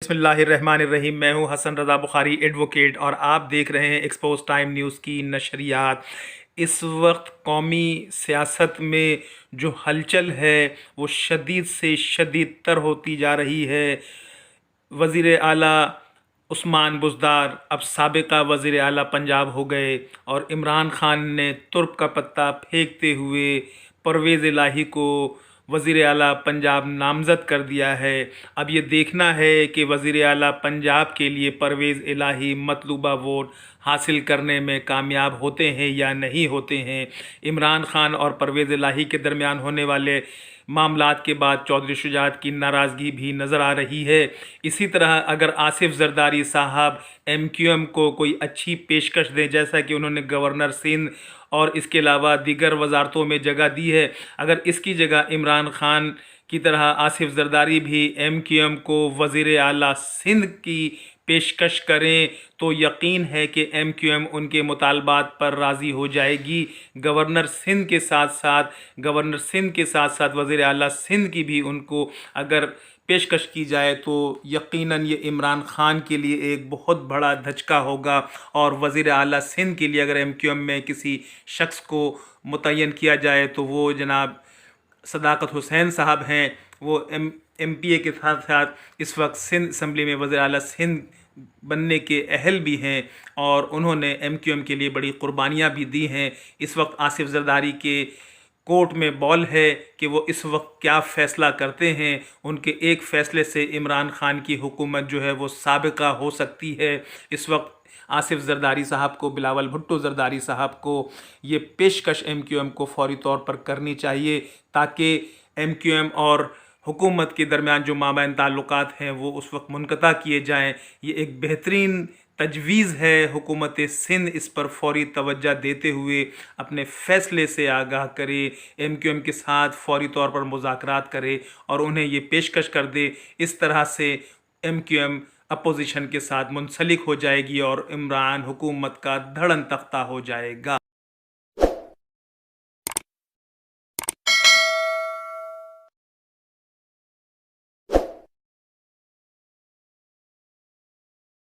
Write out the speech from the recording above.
बिस्मिल्लाहिर्रहमानिर्रहीम। मैं हूं हसन रज़ा बुखारी एडवोकेट और आप देख रहे हैं एक्सपोज टाइम न्यूज़ की नशरियात। इस वक्त कौमी सियासत में जो हलचल है वो शदीद से शदीद तर होती जा रही है। वज़ीर आला उस्मान बुज़दार अब साबिका वज़ीर आला पंजाब हो गए और इमरान खान ने तुर्क का पत्ता फेंकते हुए परवेज़ इलाही को वज़ीर आला पंजाब नामज़द कर दिया है। अब ये देखना है कि वज़ीर आला पंजाब के लिए परवेज़ इलाही मतलूबा वोट हासिल करने में कामयाब होते हैं या नहीं होते हैं। इमरान खान और परवेज़ इलाही के दरमियान होने वाले मामलात के बाद चौधरी शुजात की नाराज़गी भी नज़र आ रही है। इसी तरह अगर आसिफ जरदारी साहब MQM को कोई अच्छी पेशकश दें, जैसा कि उन्होंने गवर्नर सिंध और इसके अलावा दीगर वजारतों में जगह दी है, अगर इसकी जगह इमरान खान की तरह आसिफ जरदारी भी MQM को वज़ीर आला सिंध की पेशकश करें तो यकीन है कि MQM उनके मुतालबात पर राज़ी हो जाएगी। गवर्नर सिंध के साथ साथ वज़ीर आला सिंध की भी उनको अगर पेशकश की जाए तो यकीनन ये इमरान खान के लिए एक बहुत बड़ा धचका होगा। और वज़ीर आला सिंध के लिए अगर MQM में किसी शख्स को मुतय्यन किया जाए तो वो जनाब सदाकत हुसैन साहब हैं। वो MPA के साथ साथ इस वक्त सिंध असम्बली में वज़ीर आला सिंध बनने के अहल भी हैं और उन्होंने MQM के लिए बड़ी कुर्बानियाँ भी दी हैं। इस वक्त आसिफ जरदारी के कोर्ट में बॉल है कि वो इस वक्त क्या फ़ैसला करते हैं। उनके एक फ़ैसले से इमरान खान की हुकूमत जो है वो साबिका हो सकती है। इस वक्त आसिफ जरदारी साहब को, बिलावल भुट्टो जरदारी साहब को ये पेशकश MQM को फौरी तौर पर करनी चाहिए ताकि MQM और हुकूमत के दरमियान जो माबैन ताल्लुकात हैं वो उस वक्त मुनक़ता किए जाएँ। ये एक बेहतरीन तजवीज़ है। हुकूमत सिंध इस पर फौरी तवज्जो देते हुए अपने फ़ैसले से आगाह करे, MQM के साथ फौरी तौर पर मुज़ाकरात करे और उन्हें ये पेशकश कर दे। इस तरह से MQM अपोजिशन के साथ मुंसलिक हो जाएगी और इमरान हुकूमत का धड़न तख्ता हो जाएगा।